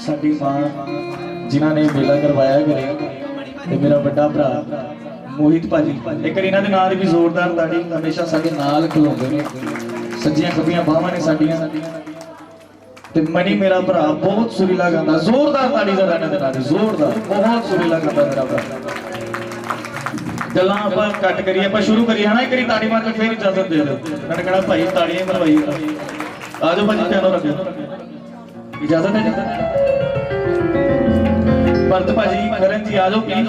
साडी मां जिन्हां ने मेला करवाया करे ते मेरा बड़ा भरा मोहित भाजी एक बार इन्हां दे नाल भी जोरदार ताड़ी हमेशा साडे नाल खलोंदे ने सज्जियां खब्बियां बाहां ने साडियां ते मनी मेरा भरा बहुत सुरीला गांदा जोरदार ताड़ी दा इन्हां दे नाल जोरदार बहुत सुरीला गांदा मेरा भरा गल्लां आपां कट करिए आपां शुरू करिए ना एक बारी ताड़ी मार के फिर इजाजत दे दो मैं कहना भाई ताड़ियां मरवाई आजो भाजी पियानो रखो इजाजत है भरत भाजी करण जी आजो प्लीज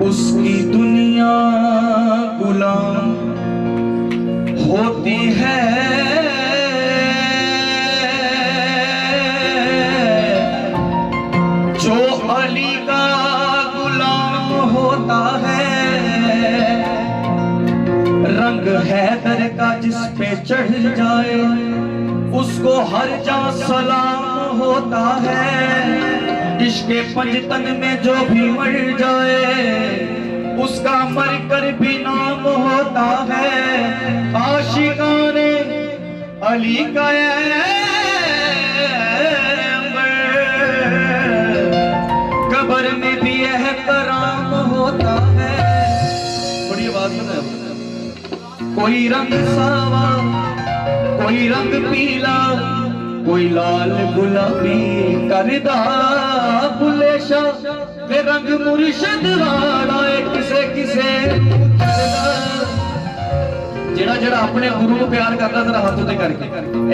उसकी दुनिया गुलाम होती है जो अली का गुलाम होता है। रंग हैदर का जिस पे चढ़ जाए उसको हर जा सलाम होता है। इश्क़े पंजतन में जो भी मर जाए उसका मर कर भी नाम होता है। आशिकाने अली का कब्र में भी एहतराम होता है। बड़ी आवाज में कोई रंग सावा कोई रंग पीला कोई लाल गुलाबी करदा बुलेशा ते रंग मुर्शिद वाला किसे किसे जेड़ा जेड़ा अपने गुरु को प्यार करदा जरा हाथ उते करके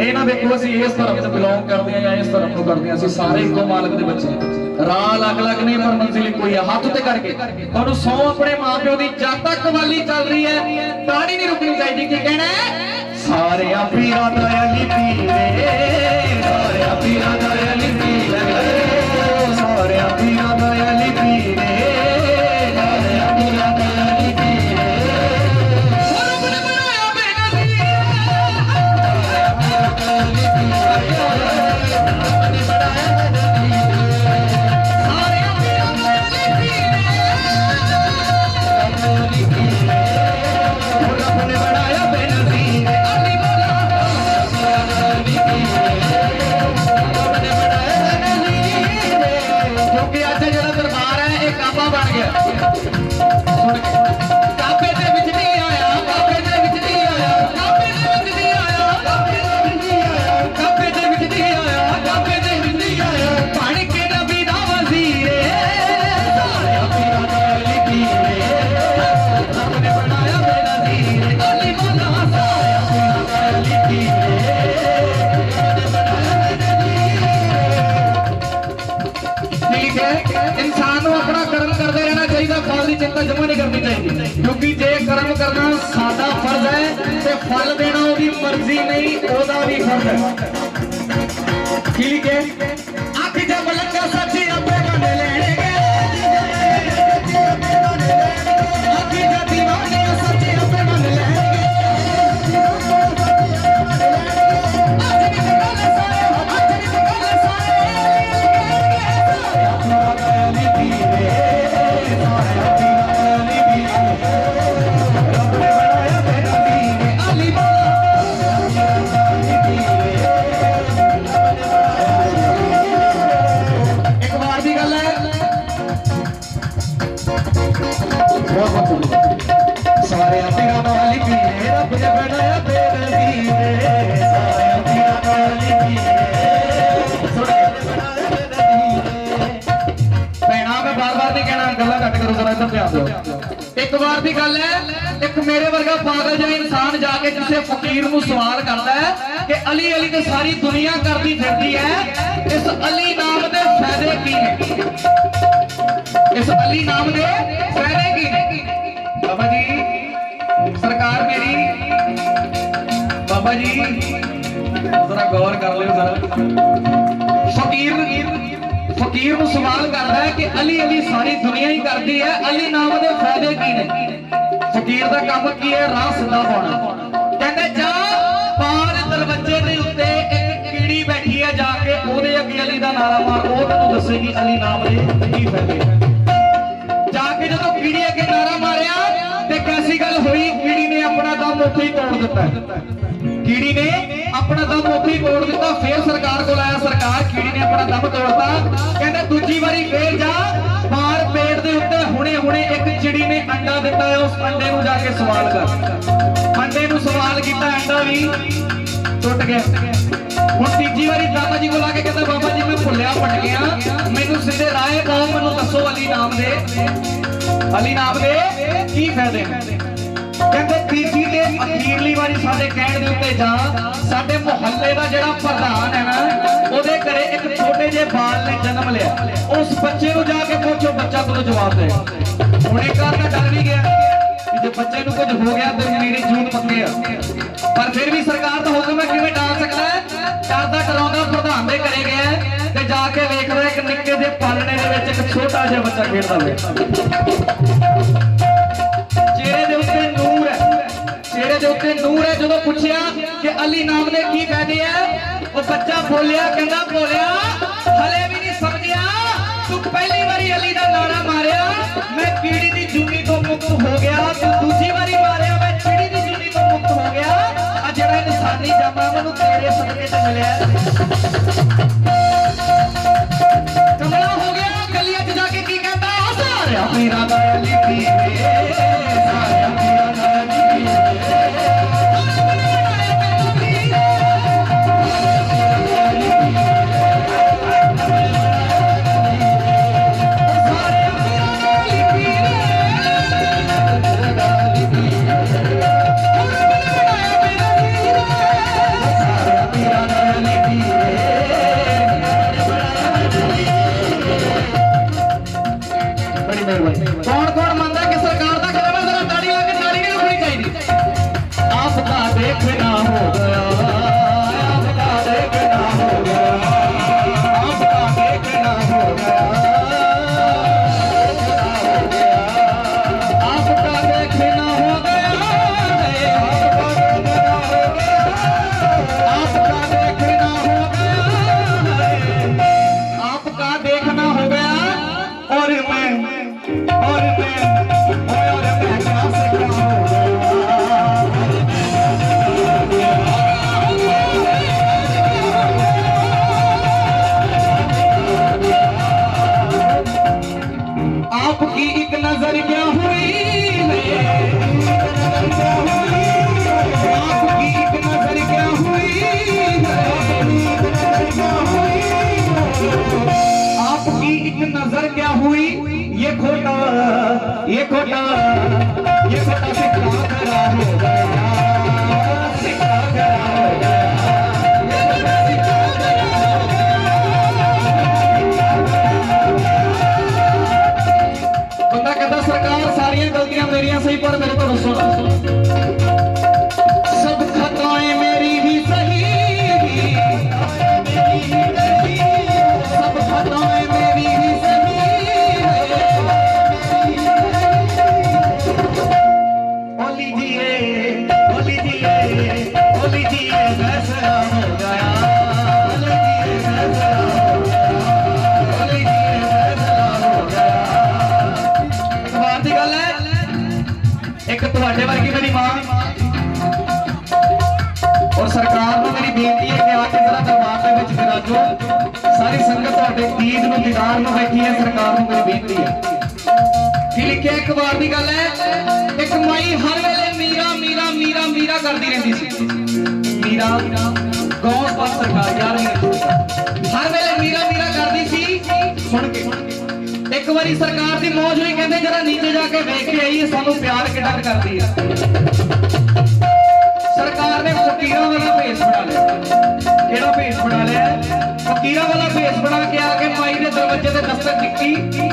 ए ना देखो असि इस धर्म से बिलोंग करदे हैं या इस धर्म को करदे हैं असि सारे इको मालिक दे बच्चे राह अलग अलग नहीं पर मंजिल कोई है। हाथ उते करके तुहानू सौ अपने मां प्यो दी जद तक कवाली चल रही है ताड़ी नहीं रुकनी चाहिए। की कहना है सारे पीरा दा अली पीरे सारे पीरा दा अली पीरे सारे पीरा दा अली पीरे सारे पीरा दा अली पीरे रब ने बनाया बेनज़ीर सारे पीरा दा अली पीरे रब ने बनाया चिंता जमा नहीं करनी चाहिए क्योंकि जे कर्म करना सादा फर्ज है तो फल देना ओदी मर्जी नहीं ओदा भी फर्ज है। ठीक है आख जब लगा सच्ची अपने गाने लेने आख जब दीवाने सच्ची अपने गाने लेने सारे तेरा वाली पीरे रब ने बनाया बेनज़ीर सारे तेरा वाली भैणा मैं बार-बार नहीं कहना गल्लां घट करो जरा इधर ध्यान दो। एक बार की गल है एक मेरे वर्गा पागल जिहा इंसान जाके किसी फकीर नूं सवाल करता है कि अली अली तो सारी दुनिया करती फिरती है इस अली नाम के फायदे की ने इस अली नाम के फायदे की ने। बाबा जी सरकार मेरी बाबा जी जरा गौर कर लो जरा फकीर को सवाल करता है कि अली अली सारी दुनिया ही करती है अली नाम के फायदे की ने। फकीर का काम की है राह सीधा पाना कहते जा पार दरवाजे के उत्ते एक नारा मार वो तेन दसेगी अली नाम दे की फायदे। जाके जो कीड़ी अगे नारा मारिया ते कैसी गल हुई, कीड़ी ने अपना दम उत्थे ही तोड़ दिता। कीड़ी ने अपना दम उत्थे ही तोड़ दिता। फिर सरकार को आया, सरकार कीड़ी ने अपना दम तोड़ता, कहते दूजी बारी फिर जा मार पेट दे उत्ते हुणे हुणे एक चिड़ी ने अंडा दिता है, उस अंडे नूं जाके सवाल कर। अंडे नूं सवाल किया, अंडा भी टुट गया। हुण तीजी बारी दादा जी को लाके कहता बाबा जी मैं भुलिया पट गया, मैनूं सीधे राह पाओ, मैनूं दसो अली नाम दे की फायदे। कहते तीजी ते अखीरली वारी साडे कहण दे उत्ते जा, साडे मुहल्ले दा जिहड़ा प्रधान है ना, ओदे घरे एक छोटे जे बाल ने जन्म लिया। उस बच्चे नूं जाके पुछो, बच्चा तुहानूं जवाब दे। हुण एक घर दा डर भी गया कि जे बच्चे नूं कुछ हो गया तो मेरी जून पक्के आ, पर फिर भी सरकार दा हुक्म है किवें टाल सकदा है। डरदा डराउंदा प्रधान दे घरे गया ते जाके वेखदा एक निक्के जे पालने दे विच एक छोटा जिहा बच्चा खेडदा होवे। चेहरे दे उत्ते नूर है, चेहरे दे उत्ते नूर है। जदों पुछया कि अली नाम दे की फायदे है, वो बच्चा बोलिया, कहंदा बोलिया हले भी नहीं समझिया, तू पहली बारी अली दा नारा मारिया मैं कीड़ी दी जूनी तो मुक्त हो गया, तू दूजी बारी मारिया मैं चिड़ी दी जूनी तो मुक्त हो गया, आ जेड़ा इंसानी जामा मैनूं तेरे सदके ते मिलिया। कमला हो गया, गलियां च जाके की कहता सारा मेरा दा अली कौन कौन मानता है कि सरकार का कदम है, जरा ताड़ी लगा के ताड़ी नहीं रुकनी चाहिए। आपका देखना हो गया, आपका देखना हो गया, आपका देखना हो गया, आपका देखना हो गया, आपका देखना हो गया, आपका देखना हो गया। और मैं क्या से क्या हो आपकी एक नजर क्या हुई, आपकी एक नजर क्या हुई, आपकी एक नजर क्या हुई, ये खोटा ये खोटा ये खोटा सिक्का खरा हो गया, सिक्का खरा हो गया, ये खोटा सिक्का खरा हो गया। बंदा कहता सरकार सारियां गलतियां मेरियां सही, पर मेरे को दसो ना सब खताएं मेरी ही सही, सब खताएं मेरी ही सही, ओ लीजिए फैसला हो गया, लीजिए फैसला हो गया, लीजिए फैसला हो गया। एक बात की गल है, एक तुहाडे वर्गी मेरी मां और सरकार को मेरी बेनती है कि आके जरा दरबार दे विच विराजो। सारी संगत तुहाडे ईद नूं दीदार नूं बैठी है, सरकार को मेरी बेनती है। की लिखिया एक बार की गल है, एक माई हर वेले मीरा मीरा मीरा मीरा करती रहती सी, मीरा गौस पर सरकार यार हर वेले मीरा मीरा करती सी। सुन के एक बारी सरकार की मौज हुई, कहते जरा नीचे जाके वेख के आइए सानू प्यार कितना करती है। सरकार ने फकीरा वाला भेस बना लिया, केड़ा भेस बना लिया, फकीरा वाला भेस बना के आके माई के दरवाजे ते दस्तक दित्ती।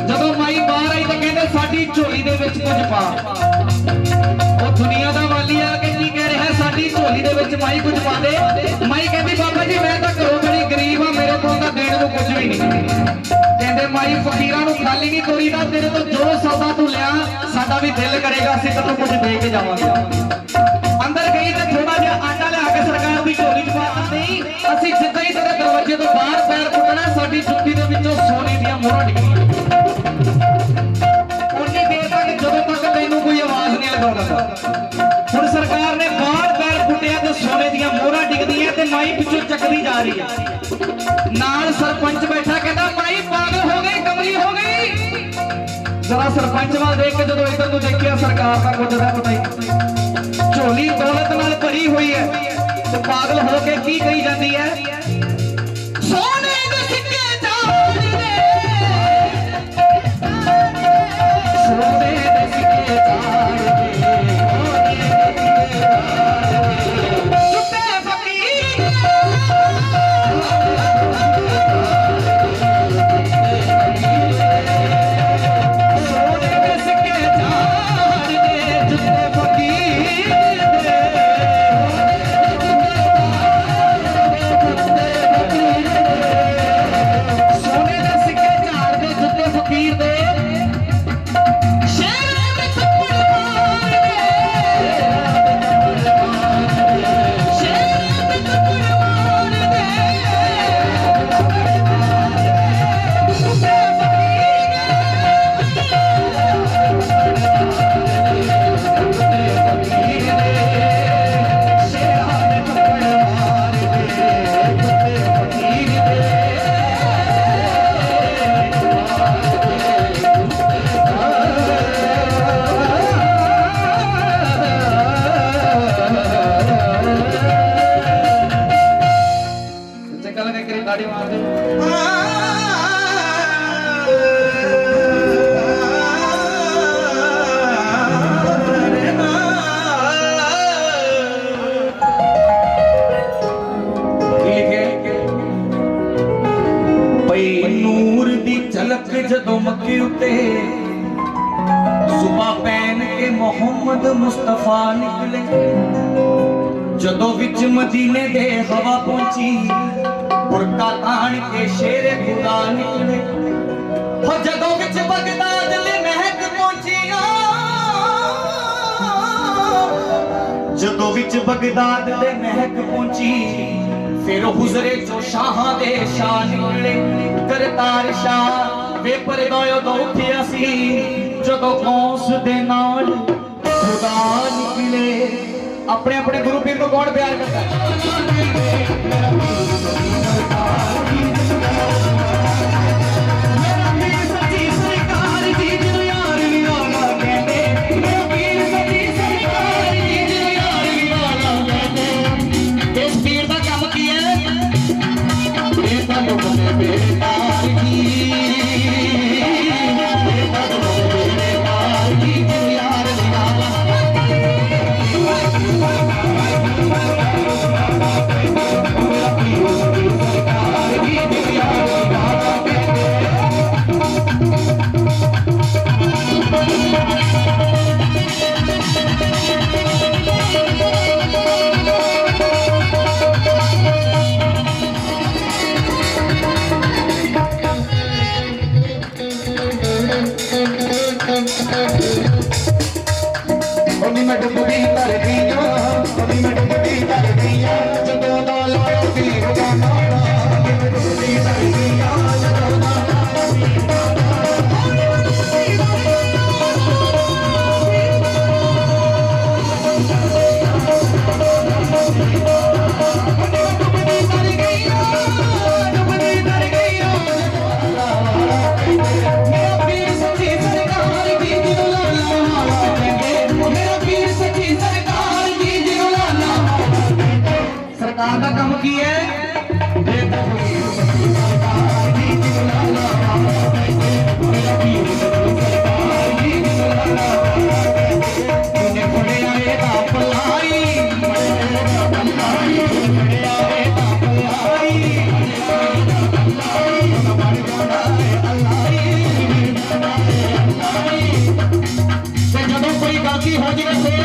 जदों माई बाहर आई तो कहते साडी झोली दे विच कुछ पा। वो दुनिया दा वाली आके की कह रहा है, साडी झोली दे विच माई कुछ पा दे। माई कहती बाबा जी मैं तो घरों बड़ी गरीब हाँ, मेरे को देने को कुछ भी नहीं। कहते माई फकीरा नूं खाली नहीं तोरीदा, तेरे तो जो सौदा तू लिया साडा भी दिल करेगा असीं तैनूं कुछ दे के जावांगे। अंदर गई तो थोड़ा जिहा आटा लिया के सरकार की झोली च पा दी। असीं जिद्दां ही तेरे दरवाजे तो बाहर पैर पुट्टना ਤੁਹਾਡੀ ਜੁੱਤੀ ਦੇ ਵਿੱਚੋਂ ਸੋਨੇ ਦੀਆਂ ਮੋਹਰਾਂ ਡਿੱਗਣੀਆਂ ਉਨੀ ਦੇਰ ਤੱਕ ਜਦੋਂ ਤੱਕ ਤੈਨੂੰ ਕੋਈ ਆਵਾਜ਼ ਨਹੀਂ ਲਗਾਉਂਦਾ। ਹੁਣ ਸਰਕਾਰ ਨੇ ਬਾਹਰ ਪੈਰ ਪੁੱਟਿਆ ਤੇ ਸੋਨੇ ਦੀਆਂ ਮੋਹਰਾਂ ਡਿੱਗਦੀਆਂ ਤੇ ਮਾਈ ਪਿੱਛੋਂ ਚੱਕਦੀ ਜਾ ਰਹੀ ਹੈ। ਨਾਲ ਸਰਪੰਚ ਬੈਠਾ ਕਹਿੰਦਾ ਮਾਈ ਪਾਗਲ ਹੋ ਗਈ, ਕਮਲੀ ਹੋ ਗਈ। जरा सरपंच वाल देख के जो इधर देखिया सरकार का कुछ पता ही झोली दौलत नाल भरी हुई है तो पागल होके की कही जाती है सोने दे सिक्के चार दे सोने दे सिक्के चार दे चुप्पे फकीर जदों मक्के उत्ते सुबह पहन के मोहम्मद मुस्तफा निकले जदों विच मदीने दे हवा पहुंची बुरका तान के शेरे खुदा निकले हो जदों विच बगदाद ले महक पहुंची जदों विच बगदाद दे महक पहुंची फिर हुजरे जो शाह दे शाह निकले करतार शाह वे परदायो दो उठिया सी जदों कौस दे नाल खुदा निकले अपने अपने गुरु पीर को कौन प्यार करता है सरकार का काम की है जब कोई गलती हो जाए फिर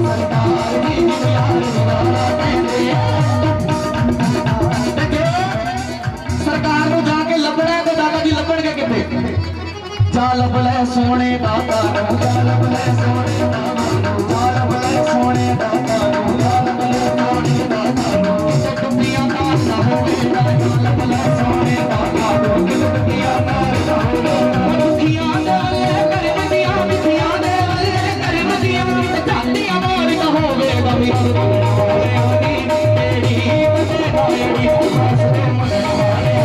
सरकार जाल बलै सोने दाता नू जाल बलै सोने दाता नू जाल बलै सोने दाता नू जाल बलै सोने दाता नू टुटिया नाल ना होवे जाल बलै सोने दाता नू टुटिया नाल ना होवे दुखिया दे कर दिया मिठिया दे कर दिया चांदिया मार ना होवे कभी तेरी तेरी हसदे मन वाले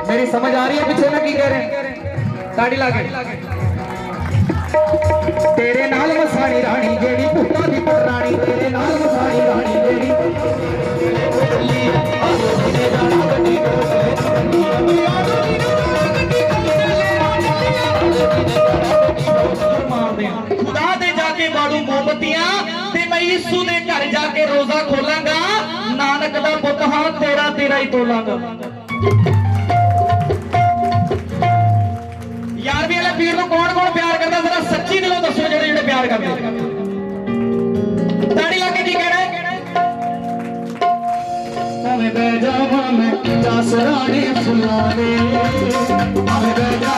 मेरी समझ आ रही है पीछे में की कह रहे हैं ताड़ी लागे तेरे नाल मसानी रानी जेड़ी भूता दी रानी तेरे नाल मसानी रानी जेड़ी खुदा दे जाके बाड़ू मोमबत्तियां ते मैं यीशु दे घर जाके रोजा खोलांगा नानक दा पुत हां तेरा तेरा ही तोलांगा यार भी वाले पीर को कौन कौन प्यार करता जरा सच्ची दिलों दसो जेड़े जेड़े प्यार करते ताड़ी लाके की कह रहे मैं बह जावा मैं जास रानी फुलाने मैं बह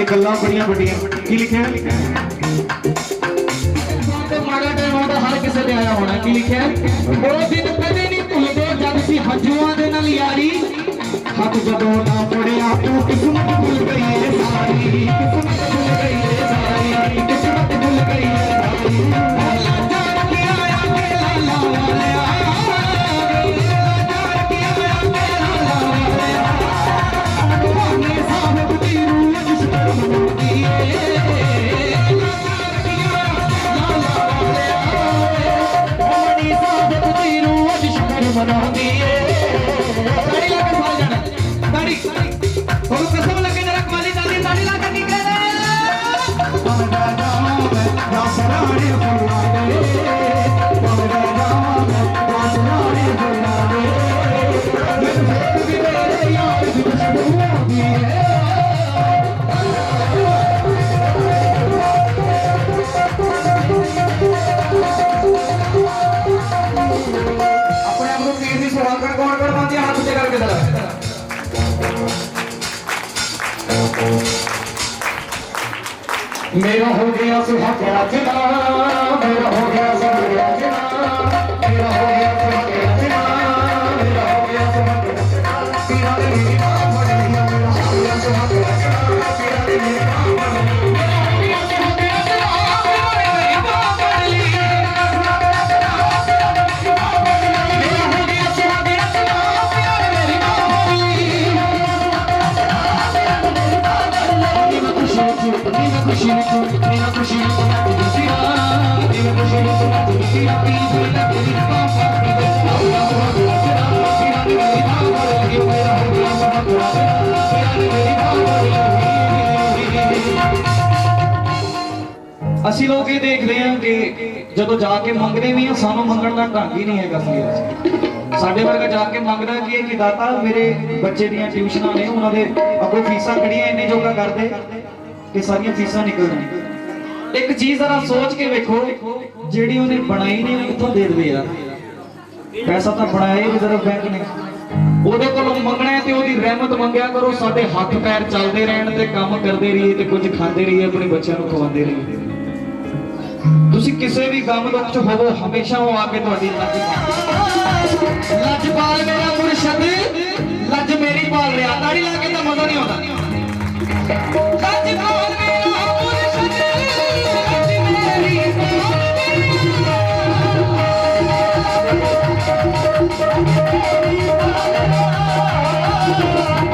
गल्लां बड़ियां बड़ियां की लिखा है माड़ा टाइम आता हर किसी ने आया होना की लिखा है वो दिन कदे नहीं भुलदे जद सी हंजुआं दे नाल यारी हक जदों ना पड़िया तू किस्मत भुल गई है सारी किस्मत भुल गई है सारी किस्मत भुल गई है सारी लाचार के आया के लाला वालिया लाचार के आया के लाला वालिया भाने साहब दी रूह मेरा हो गया सुहागरा जना मेरा हो गया सुहागरा जना मेरा हो गया सुहागरा जना मेरा हो गया सुहागरा जना पीरा ने मेरी मां बन लिया मेरा हो गया सुहागरा जना पीरा ने मेरी मां बन लिया मेरा हो गया सुहागरा जना पीरा ने मेरी मां बन लिया मेरा हो गया सुहागरा जना पीरा ने मेरी मां बन लिया खुशी मेरा खुशी ਅਸੀਂ ਲੋਕ ਇਹ ਦੇਖਦੇ ਹਾਂ ਕਿ ਜਦੋਂ ਜਾ ਕੇ ਮੰਗਦੇ ਵੀ ਆ ਸਾਨੂੰ ਮੰਗਣ ਦਾ ਢੰਗ ਹੀ ਨਹੀਂ ਹੈਗਾ ਸੀ ਸਾਡੇ ਵਰਗਾ ਜਾ ਕੇ ਮੰਗਦਾ ਕੀ ਹੈ ਕਿ ਦਾਤਾ ਮੇਰੇ ਬੱਚੇ ਦੀਆਂ ਟਿਊਸ਼ਨਾਂ ਨੇ ਉਹਨਾਂ ਦੇ ਅੱਗੋਂ ਫੀਸਾਂ ਖੜੀਆਂ ਇੰਨੇ ਜੋਗਾ ਕਰਦੇ ਕਿ ਸਾਰੀਆਂ ਫੀਸਾਂ ਨਿਕਲ ਜਾਣ ਇੱਕ ਚੀਜ਼ ਜ਼ਰਾ ਸੋਚ ਕੇ ਵੇਖੋ ਜਿਹੜੀ ਉਹਨੇ ਬਣਾਈ ਨੇ ਉਹ ਕਿੱਥੋਂ ਦੇ ਦੇਵੇ ਯਾਰ ਪੈਸਾ ਤਾਂ ਬਣਾਇਆ ਹੀ ਰਿਜ਼ਰਵ ਬੈਂਕ ਨੇ ਉਹਦੇ ਕੋਲੋਂ ਮੰਗਣਾ ਤੇ ਉਹਦੀ ਰਹਿਮਤ ਮੰਗਿਆ ਕਰੋ ਸਾਡੇ ਹੱਥ ਪੈਰ ਚੱਲਦੇ ਰਹਿਣ ਤੇ ਕੰਮ ਕਰਦੇ ਰਹੀਏ ਤੇ ਕੁਝ ਖਾਂਦੇ ਰਹੀਏ ਆਪਣੇ ਬੱਚਿਆਂ ਨੂੰ ਖਵਾਉਂਦੇ ਰਹੀਏ ਤੁਸੀਂ ਕਿਸੇ ਵੀ ਗਮ ਦੁੱਖ ਚ ਹੋਵੋ ਹਮੇਸ਼ਾ ਉਹ ਆ ਕੇ ਤੁਹਾਡੀ ਲੱਜ ਪਾਲ ਮੇਰਾ ਮੁਰਸ਼ਦ ਲੱਜ ਮੇਰੀ ਪਾਲ ਰਿਹਾ ਤਾੜੀ ਲਾ ਕੇ ਤਾਂ ਮਜ਼ਾ ਨਹੀਂ ਆਉਂਦਾ ਲੱਜ ਪਾਲ ਮੇਰਾ ਮੁਰਸ਼ਦ ਲੱਜ ਮੇਰੀ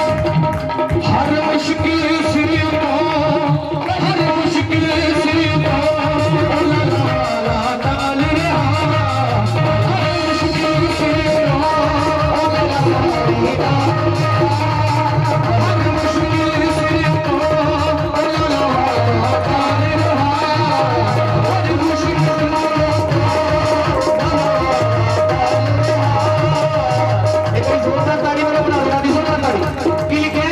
हर मुश्किल सिर हर मुश्किल सिर ताल रहा हर मुश्किल सिर हर मुश्किल सिर ताल रहा हर मुश्किल एक जोरदार ताड़ी वाला बना दादी जोरदार ताड़ी की लिखे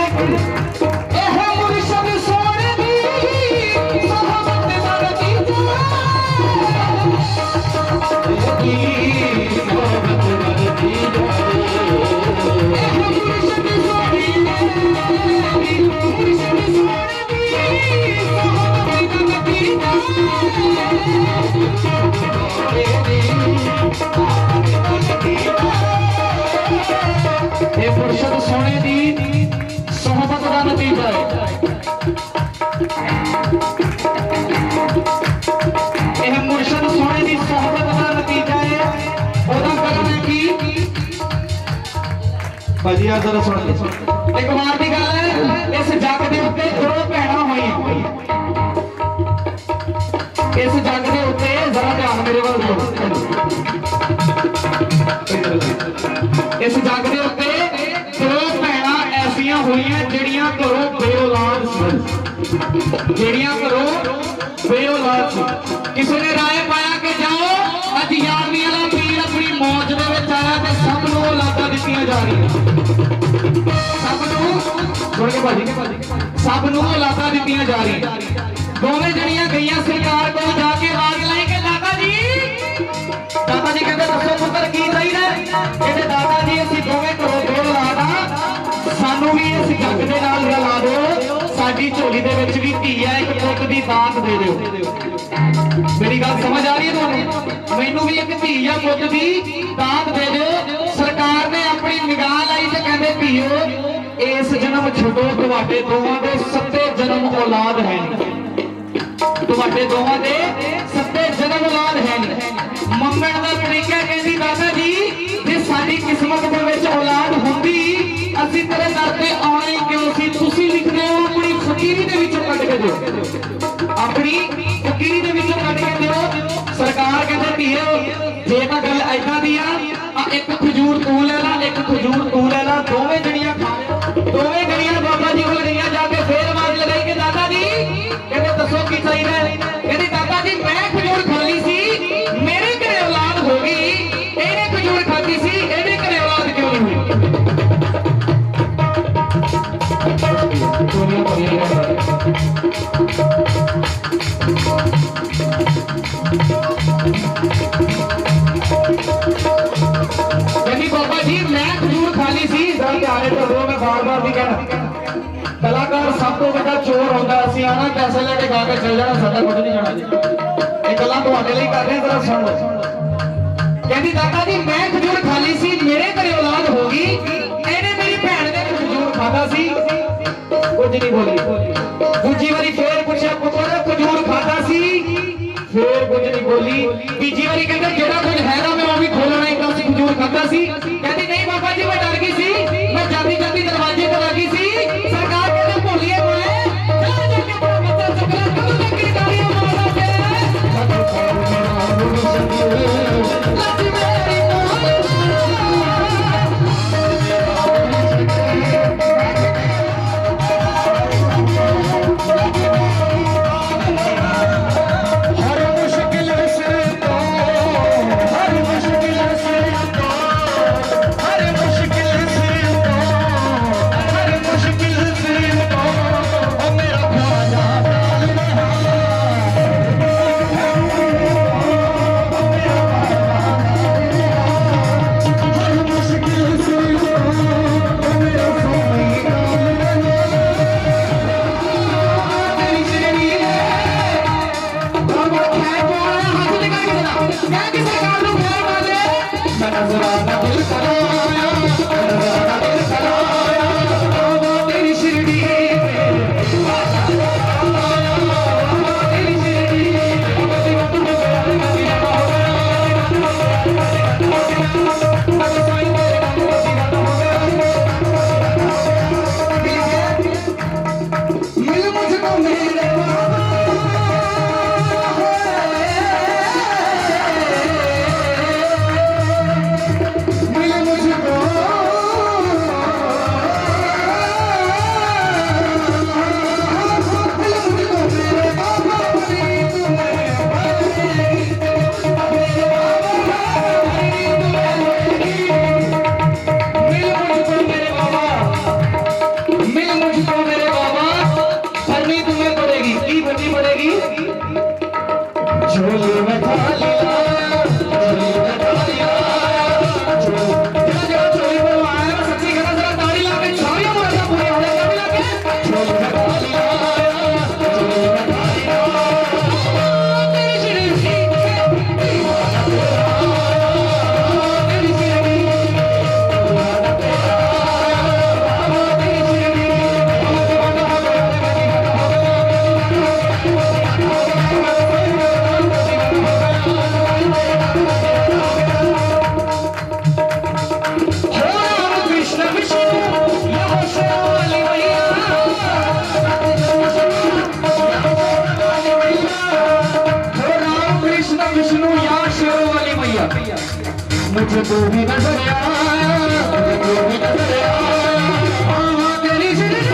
मुर्शद सोने दी सोहबत का नतीजा है यह मुर्शद सोने दी सोहबत का नतीजा है ओदा करना की भाजी आ जरा सुन एक बार की गल है इस जग दे उत्ते दो भैणां होईयां इस जग दे उत्ते जरा ध्यान मेरे वाल बेऔलाद सी। किसी ने राय पाया कि जाओ अज यारवीं वाला पीर अपनी मौज दे विच आया ते सब नूं औलादां दित्तियां जा रही, सब नूं सुन के भाजी सब नूं औलादां दित्तियां जा रही। दोवें जणियां गईयां सरकार कोल जाके आवाज लाई कि दादा जी कहते दसो पुत्र की चाहिए? कहते दादा जी असीं दोवें घरों दो औलाद आ, सानू भी इस जग दे नाल रला दो, साडी झोली दे विच भी धी है, एक पुੱਤ दी दात दे दिओ। मेरी गल समझ आ रही है तुहानू? मैनू भी एक धी या पुੱਤ दी दात दे दिओ। सरकार ने अपनी निगाह लाई ते कहंदे धीओ इस जन्म छड्डो, तुहाडे दोवां दे 7 जन्म औलाद है, तुहाडे दोवां दे 7 जन्म औलाद है। मंगण दा तरीका कहंदी दादा जी जे साडी किस्मत दे विच औलाद हुंदी ਅਸੀਂ तेरे दर पे आने क्यों सी? तुसी लिखदे हो अपनी फकीरी दे विचों कट के दिओ, अपनी फकीरी दे विचों कट के दिओ। सरकार कहंदे धीओ जे तां गल ऐदां दी आ एक खजूर तू ले ला, एक खजूर तू ले ला, दोवें जणियां खा लिओ। दोवें जणियां बाबा जी कोल गईयां, जाके फेर आवाज लगाई कि दादा जी कहंदे दसो की चाहिए? कहंदी दादा जी मैं खजूर खा ली सी, मेरे घरे औलाद हो गई, ਇਹਨੇ खजूर खाधी सी, ਇਹਦੇ घरे औलाद क्यों नहीं हुई? बाबा जी मैं खजूर खाली सी, मैं बार बार नहीं कहना। कलाकार सब तो बड़ा चोर होता, असं आना पैसे लेके गा के चल जाना, साडा कुछ नहीं जाना। ये गल्लां तुहाडे लई कर रहे हैं, जरा सुन लो। कहती दादा जी मैं खजूर खाली सी, मेरे घरे औलाद होगी, ਇਹਨੇ मेरी भैन ने खजूर खाता सी, कुछ नहीं बोली। दूजी बारी फिर पूछा पुत्र खजूर खाता सी, फिर कुछ नहीं बोली। तीजी बारी कहते जेड़ा कुछ हैगा मैं वो भी खोलना ही था, खजूर खाता सी। कहती नहीं बाबा जी मैं डर गई सी, मैं जाती जाती दरवाजे पर लगी सी। सरकार कहते भूलिए मैं चला जाके बड़ा बच्चा चुकला कदों तक गिरदारियां मारदा पिया लज मेरी मुझे तो भी नजर आया, मुझे तो भी नजर आया तेरी जिंदगी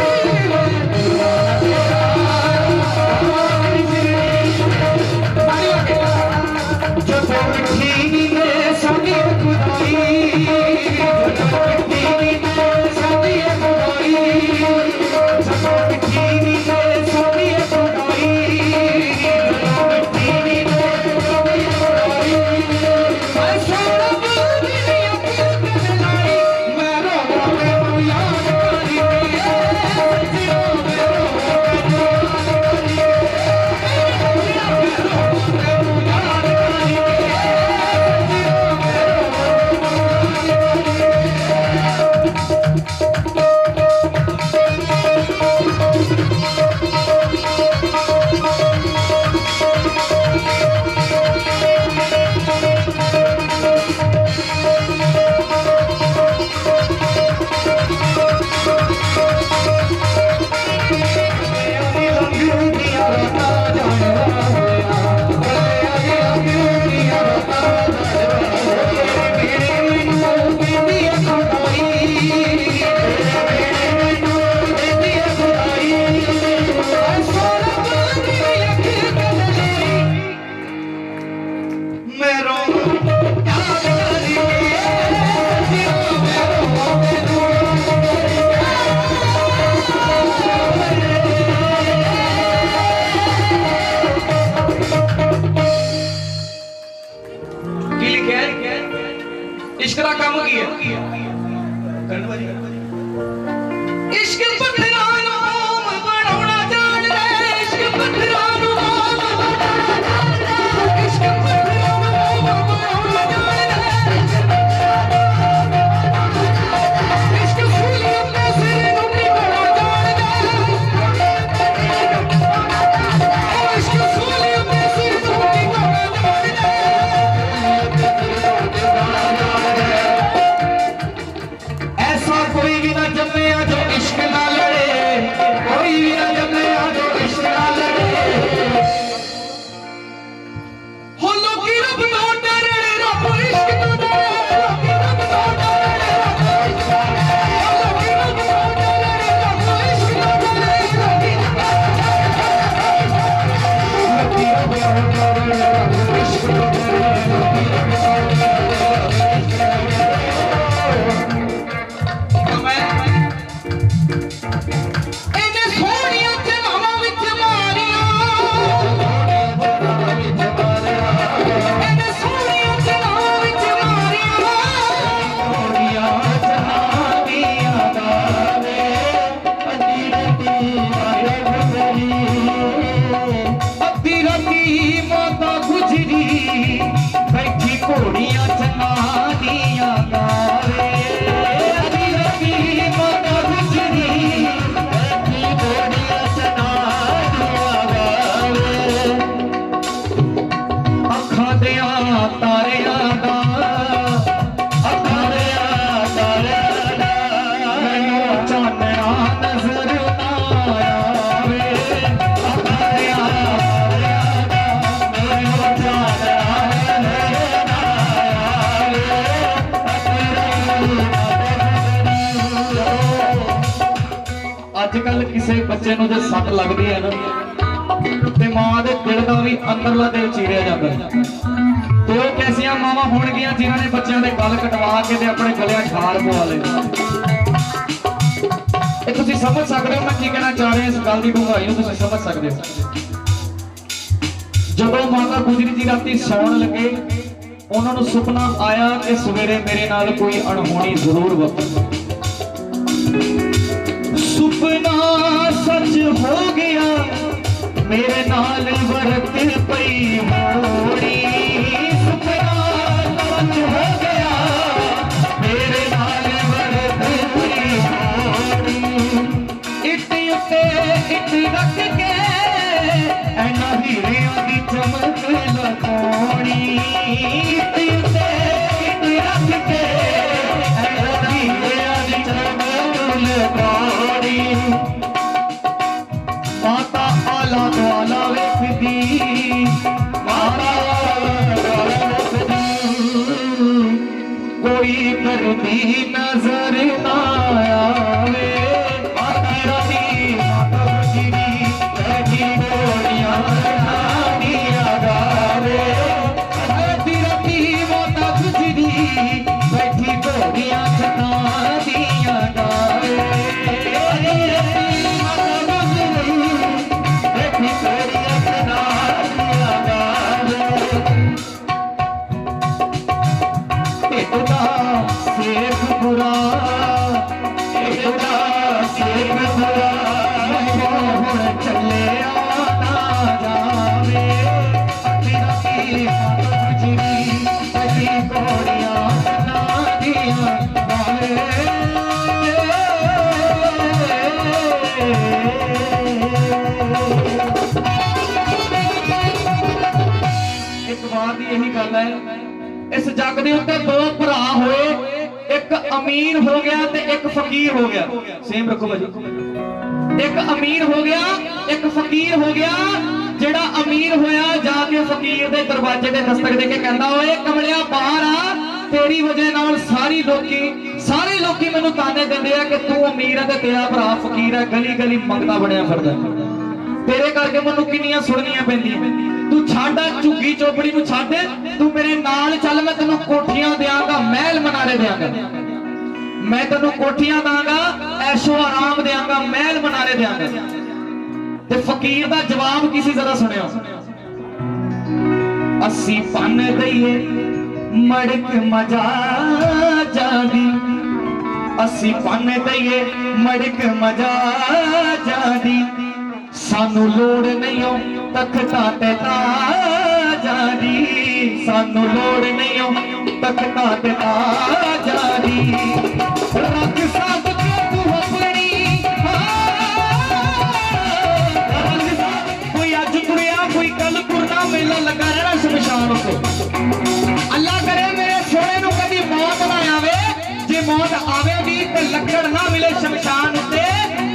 इश्क का काम की है इश्क पत्थरां नूं मोम बनाउणा जाणदा इश्क पत्थरां नूं मोम बनाउणा जाणदा इश्क पत्थरां नूं मोम बनाउणा जाणदा इश्क फूलों दे सिर नूं टिकाणा जाणदा इश्क फूलों दे सिर नूं टिकाणा जाणदा ऐसा कोई भी ना जम्मिया जो इश्क ना लड़े कोई भी ना जम्मिया जो इश्क ना लड़े हो लोकी रब तो डरे रब इश्क तो डरे लोकी रब तो डरे रब इश्क तो डरे लोकी रब तो डरे रब इश्क तो डरे लोकी रब तो डरे रब इश्क तो डरे घोड़ियां चना दिया गावे अभी लगी माता गुजरी बैठी घोड़ियां चना दिया गावे अखां दिया तारियां दा अखां दिया तारियां दा मैनूं चानना नजर ना आवे अखां दिया तारियां दा मैनूं चानना अजकल किसी बच्चे नूं जे सट लगदी है ना ते मां दे दिल दा भी अंदरला दिल चीरिया जांदा ते ओह कैसियां मावां होणगीਆਂ जिन्हां ने बच्चों दे गल कटवा के ते अपने गलियां छाल पवा ले ਇਹ ਤੁਸੀਂ समझ सकते हो मैं की कहना चाह रहा इस गल की डूंघाई नूं ਤੁਸੀਂ समझ सकते हो जदों माता गुजरी जी राती सौण लगे उन्हां नूं सुपना आया कि सवेरे मेरे नाल कोई अणहोनी जरूर वापरे सुपना सच हो गया मेरे नाल वरत पई होनी सुपना सच हो गया मेरे नाल वरत पई होनी इट उत्ते इट रख के ऐना हीरियां दी चमक लगाउणी इट उत्ते इट रख के ऐना हीरियां दी चमक लगाउणी माता आला द्वाला वेखदी माता आला वेखदी कोई करदी नजर ना आवे माता रानी माता गुजरी बैठी घोड़ियां दिया गावे बैठी रानी माता गुजरी बैठी घोड़ियां चना दिया गावे यही गल है इस जग दे उत्ते दो भरा होए एक अमीर हो गया ते एक फकीर हो गया सेम रखो भाजी एक अमीर हो गया एक फकीर हो गया जेड़ा अमीर होया जाके फकीर दे दरवाजे ते दस्तक दे के कहंदा ओए कमलिया बाहर आ तेरी वजह नाल सारे लोकी मैनू ताने देंदे आ कि तू अमीर है ते तेरा भरा फकीर है गली गली मंगता बनया फिरदा तेरे करके मैनू किन्नियां सुननियां पैंदियां तू छाड़ झुग्गी चोपड़ी नू छाड़ तू मेरे नाल चल मैं तेनू कोठियां देंगा महल मनारे देंगा मैं तेनू कोठियां दांगा ऐशो आराम देंगा महल मनारे देंगा ते फकीर दा जवाब किसी जरा सुनियो अस्सी पन दईए मड़क मजा जादी अस्सी पन दईए मड़क मजा जादी सानू लोड़ नहीं हो तख्ता ते ताजादी सानू लोड़ नहीं हो तख्ता ते ताजादी रख सब के तू अपनी रख सब कोई अज तुरिया कोई कल तुरना मेला लगा रहना शमशान को अल्लाह करे मेरे सोने नू कभी मौत ना आवे जे मौत आवे भी ते लकड़ ना मिले शमशान उत्ते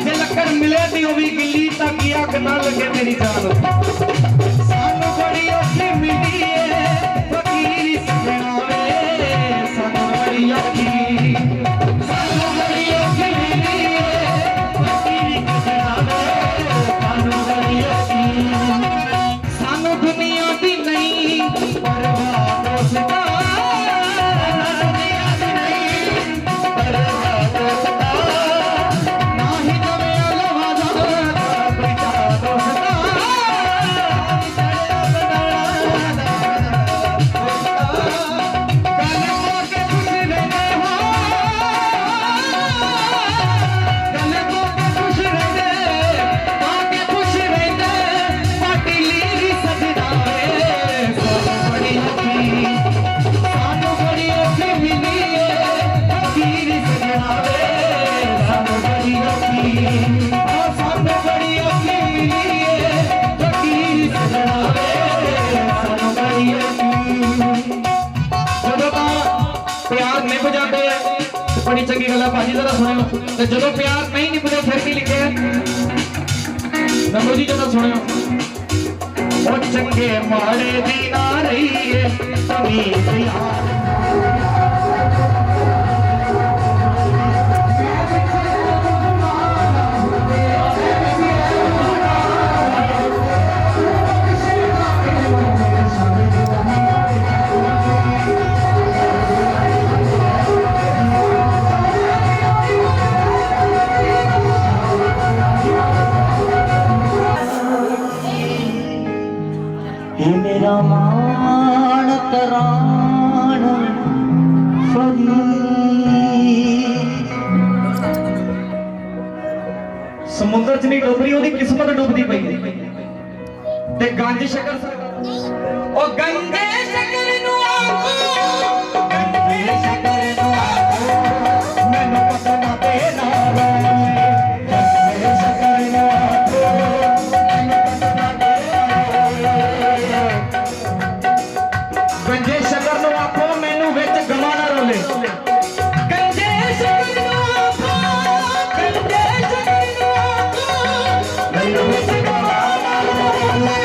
जे लकड़ मिले ती ओ भी गिल्ली तक अग ना लगे तेरी जान सानू बड़ी औखी मिली है फकीर सजना वे सानू बड़ी औखी मिली है फकीर सजना वे सानू बड़ी औखी सानू दुनिया दी नहीं परवाह दोस्ता बड़ी चंगी गल है भाजी जरा सुनो तो जो प्यार नहीं निभदे फिर की लिखे नंबो जी जरा सुनो ओ चंगे माड़े दी ना रही है तमीज़ यार मेरा मान तरान समुद्र च नहीं डुब रही ओदी किस्मत डुबदी पई ते गंज शकर ओ गंगे शकर नु आखो गंगे शकर नु आखो मैनू पसंद तेरा गंगे शकर नु आखो मैनू पसंद तेरा गंजे शकर नु आखो मैनू विच गवा ना रोले गंजे शकर नु आखो गंजे शकर नु आखो मैनू विच गवा ना रोले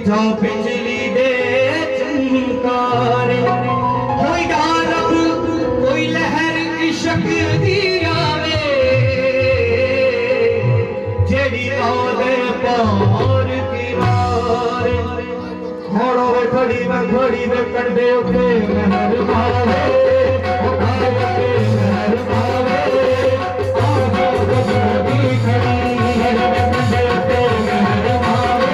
जो बिजली दे चमकारे कोई गारब कोई लहर इश्क दी आवे जेड़ी ओदे पार किनारे मोड़ो वे खड़ी वे कंडे उते महर मावे महर मावे आगे गजबी खड़ी कंडे उते महर मावे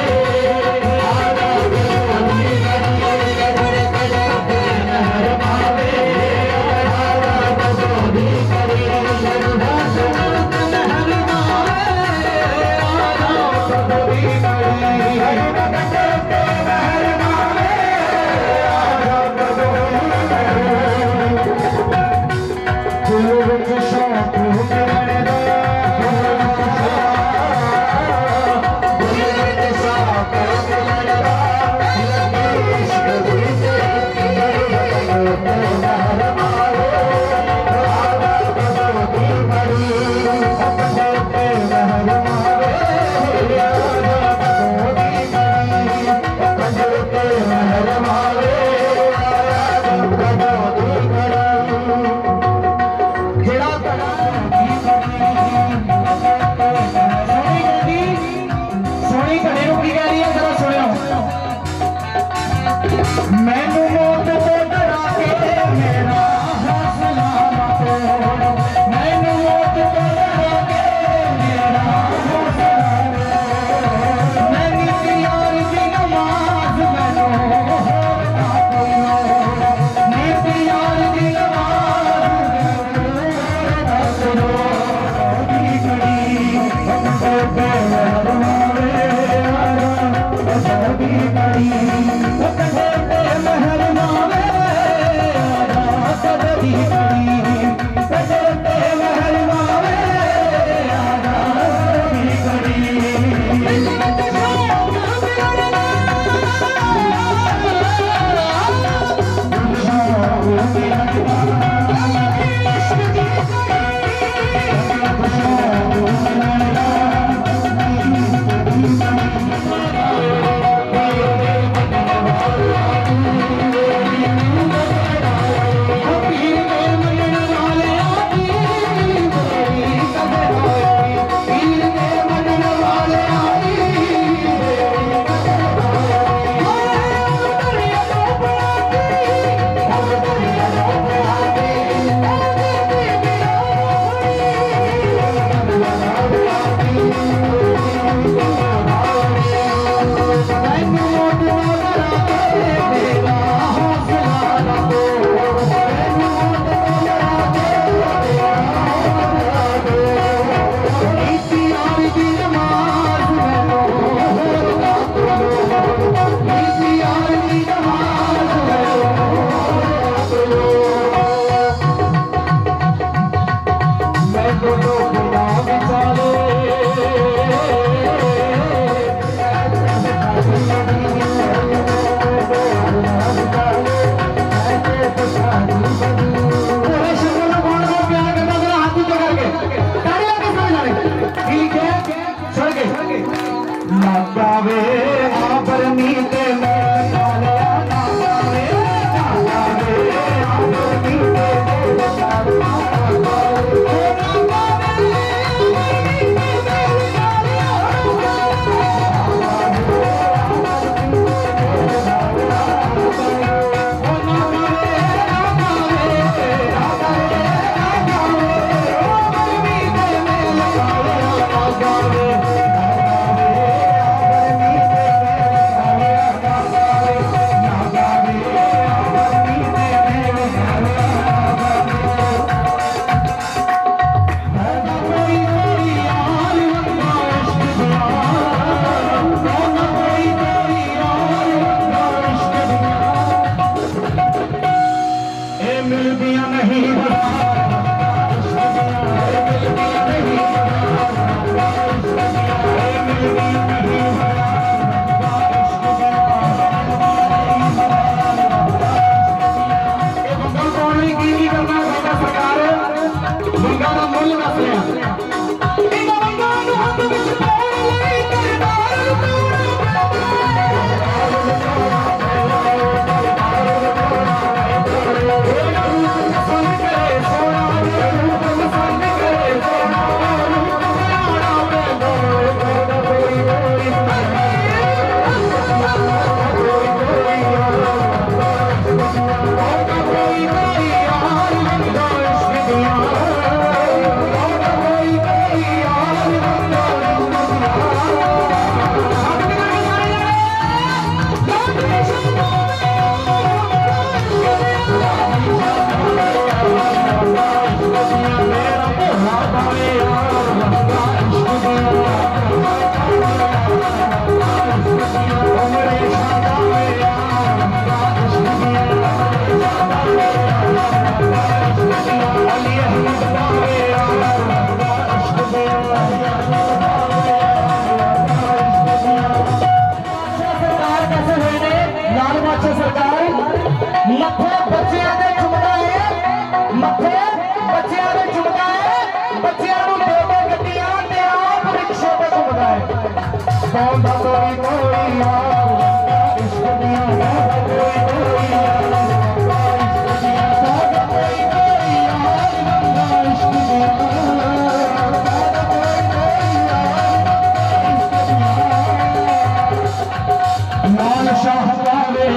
लाल शाह पावे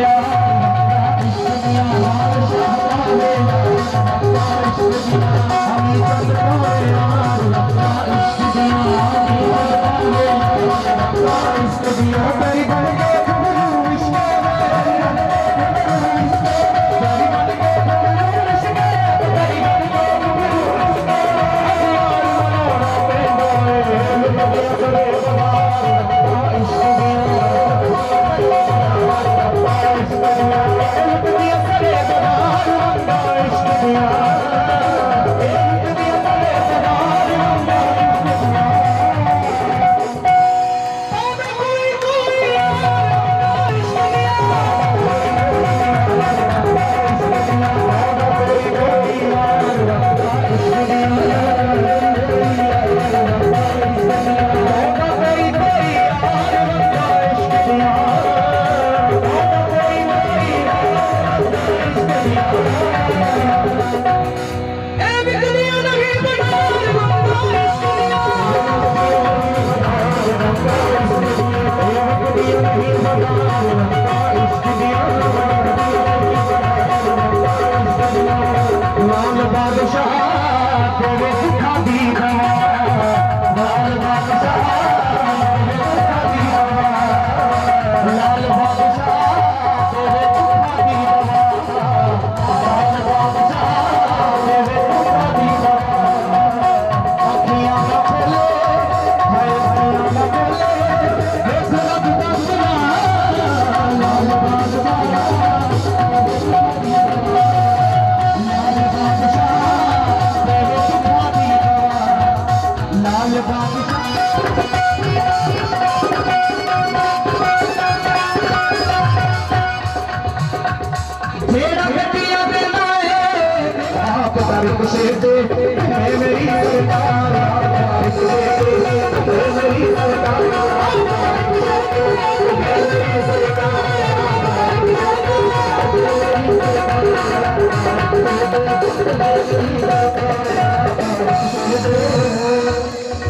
इश्क दिया लाल शाह पावे इश्क दिया हमें चंद पावे इश्क दिया इश्क दिया तेरी बन के घुंघरू इश्क लाल बादशाह तेरे सुखा दी दवा लाल बादशाह तेरे सुखा दी दवा लाल बादशाह तेरे सुखा दी दवा लाल बादशाह तेरे सुखा दी दवा अखियां न खोले हाय अखियां न खोले देख रब दा सुना लाल बादशाह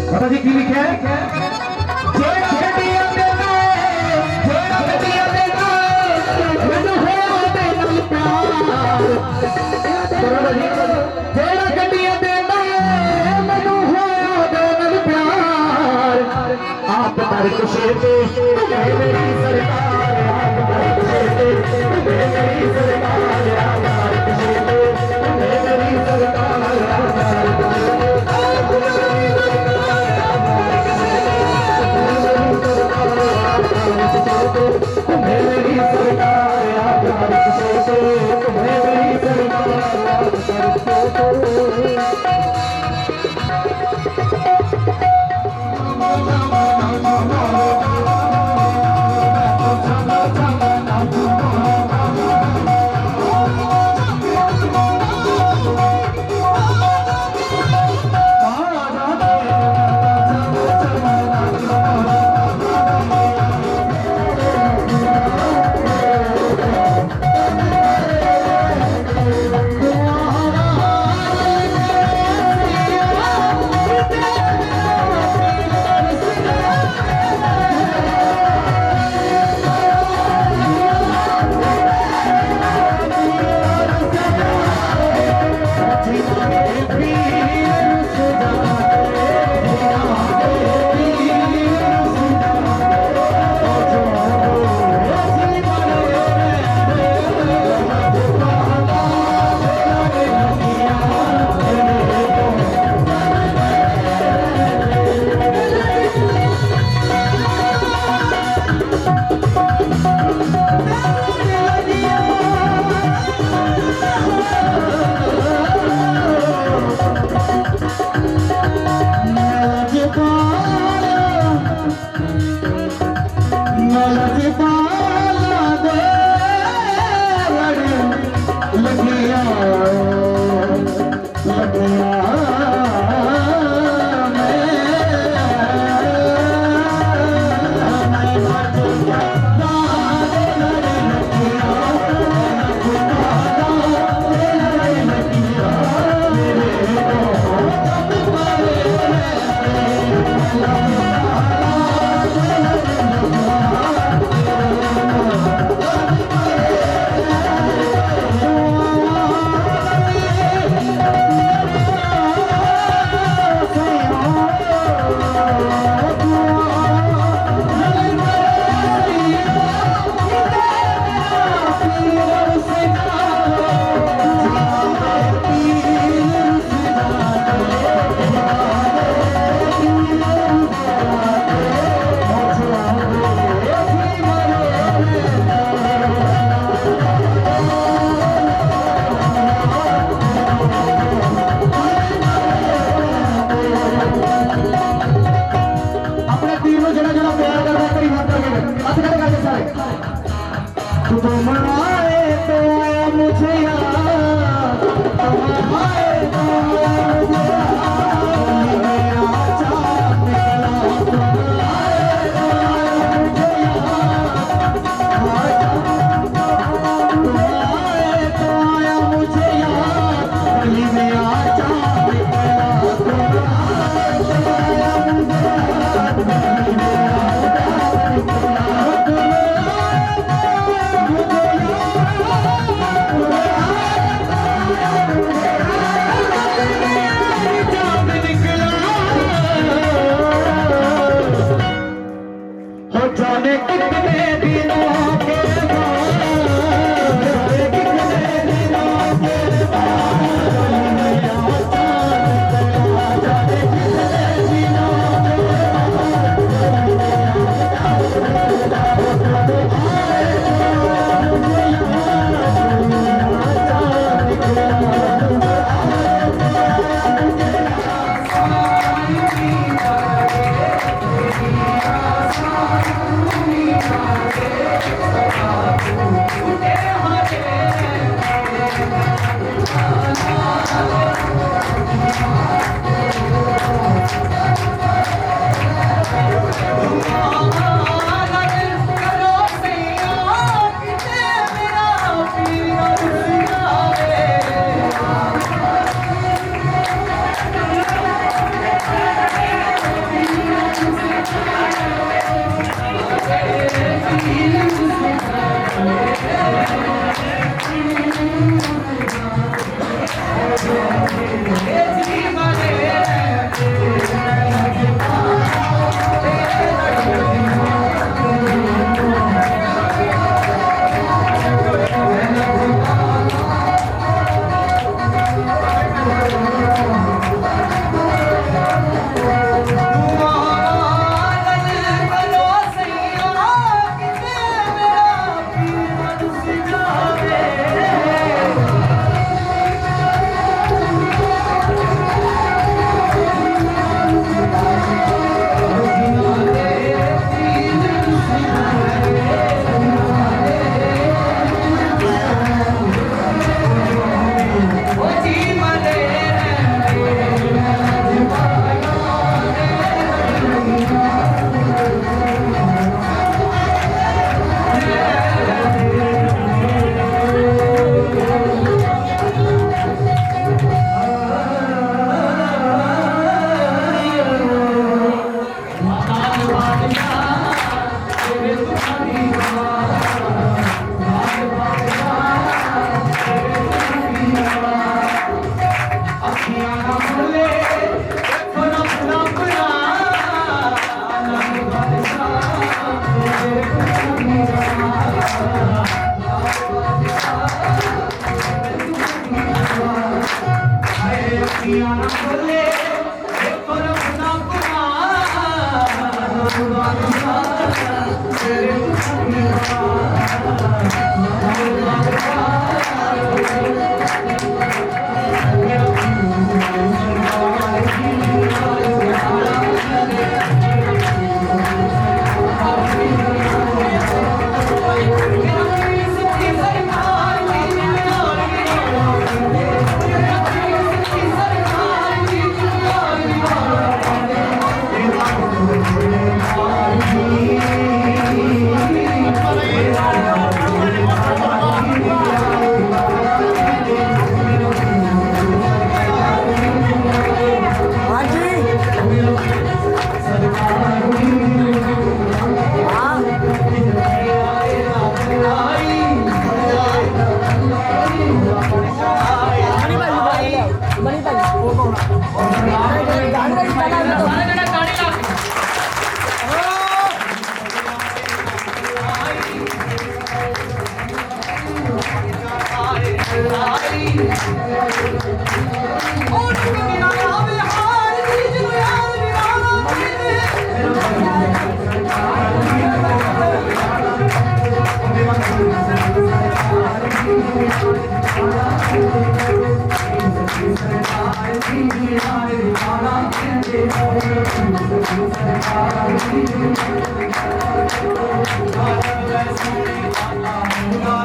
पता जी की लिखे आप कुशे मेरी सरकार आप कुशे मेरी सरकार मेरी सरकार तुम आए तो आया मुझे याद, तुम आए तो आया मुझे याद, मेरा चाँद निकला, तुम आए तो आया मुझे याद, तुम आए तो आया मुझे याद, कली मेरा चाँद निकला, तुम आए तो आया मुझे याद, कली मेरा चाँद निकला। हो जाने कितने दिनों के बाद, जाने कितने दिनों के बाद, मेरा चाँद निकला, जाने कितने दिनों Thank you.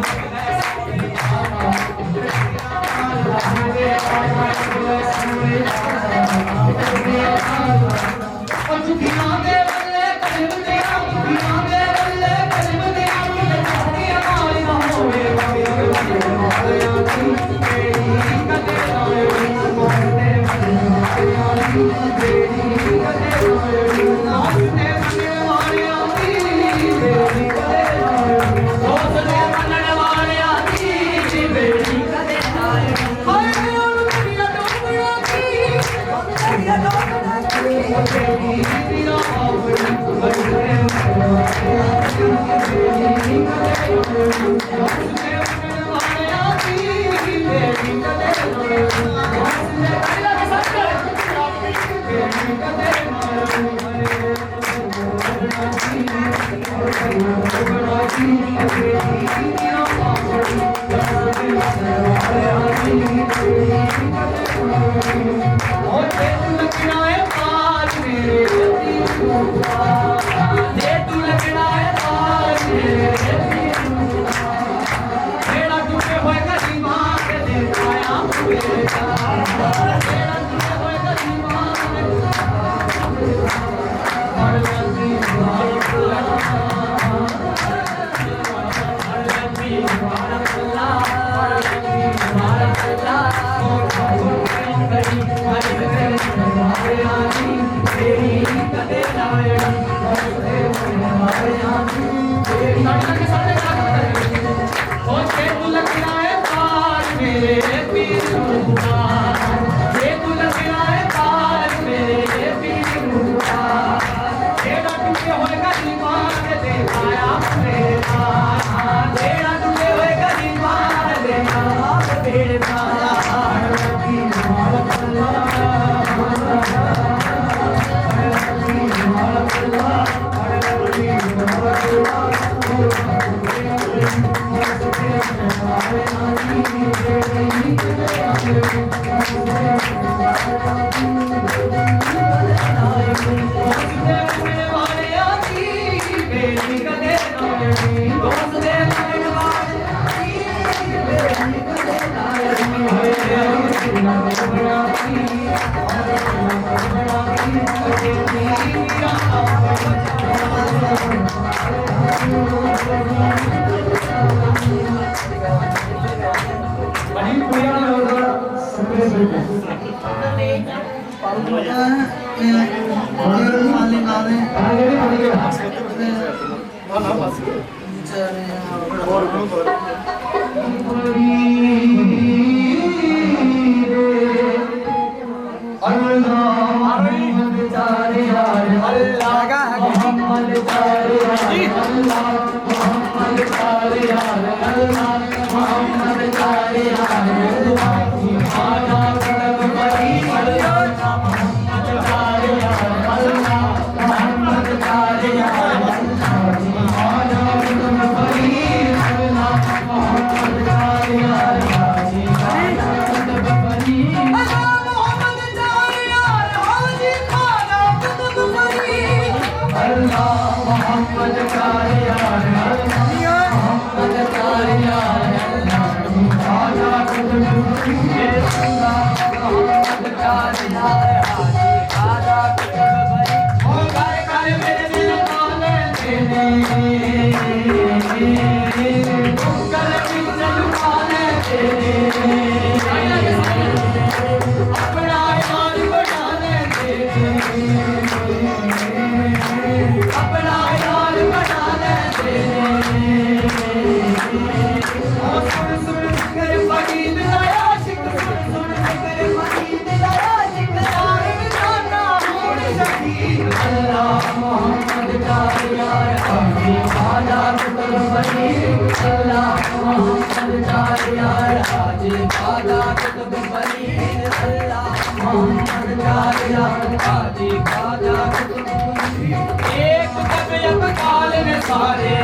सारे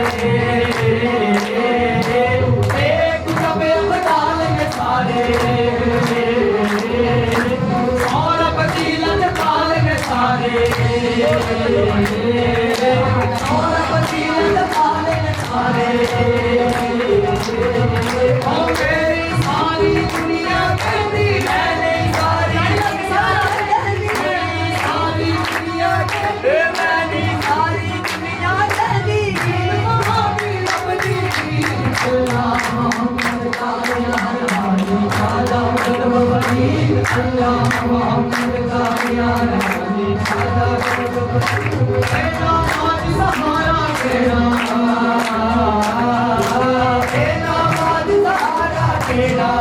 अल्लाह मोहम्मद का प्यार है सदा तेरा आज सहारा तेरा तेरा आज सहारा तेरा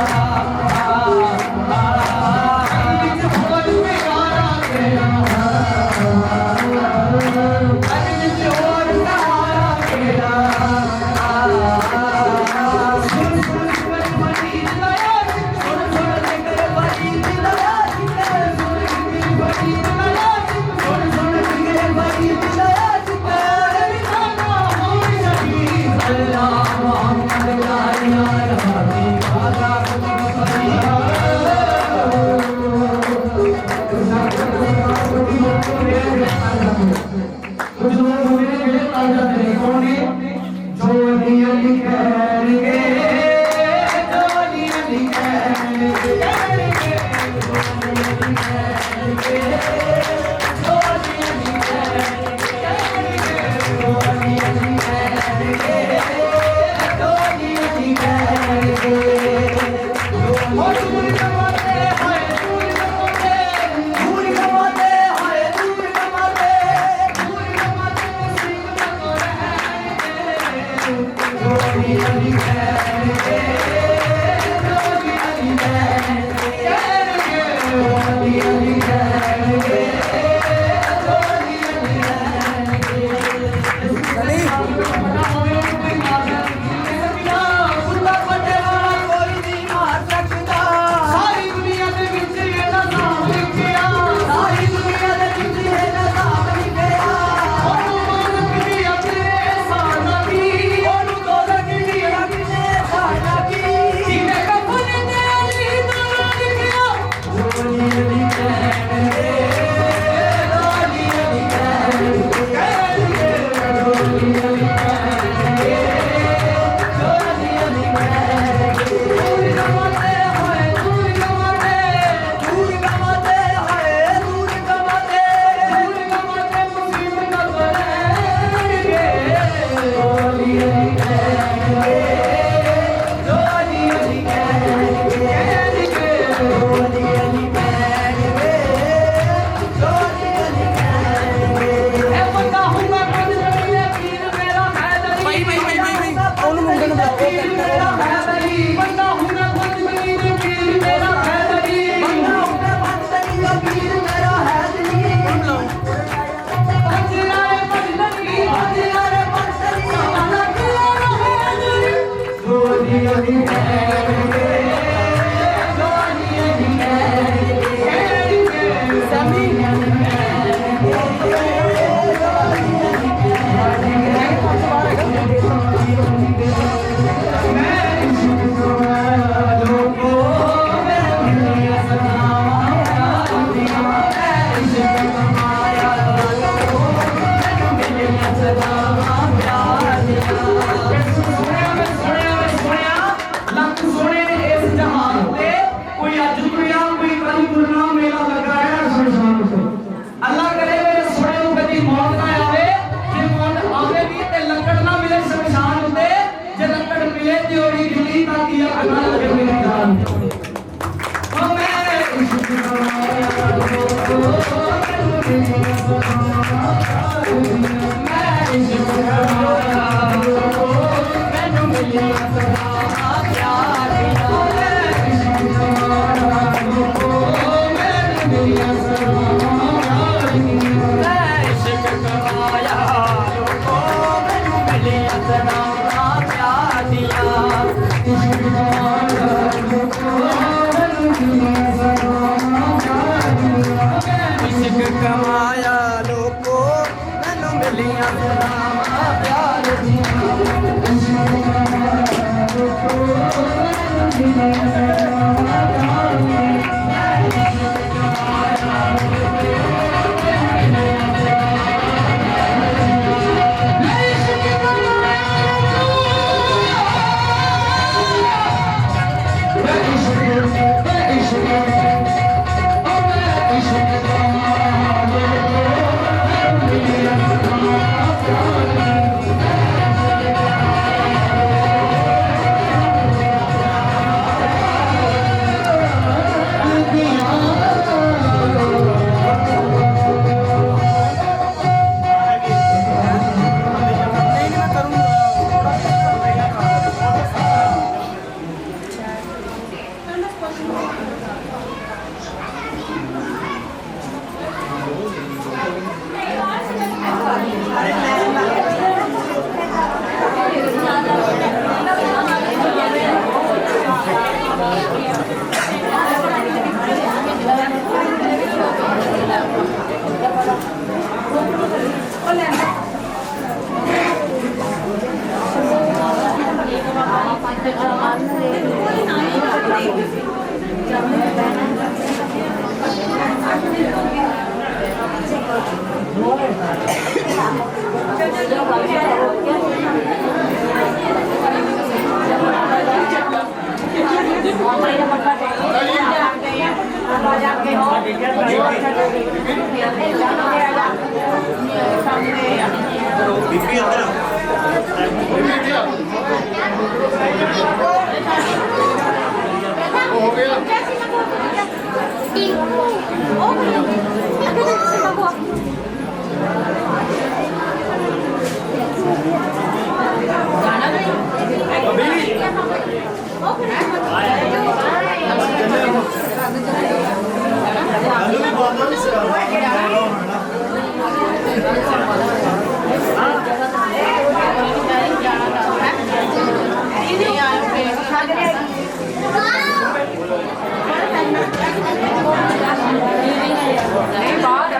नहीं बाहर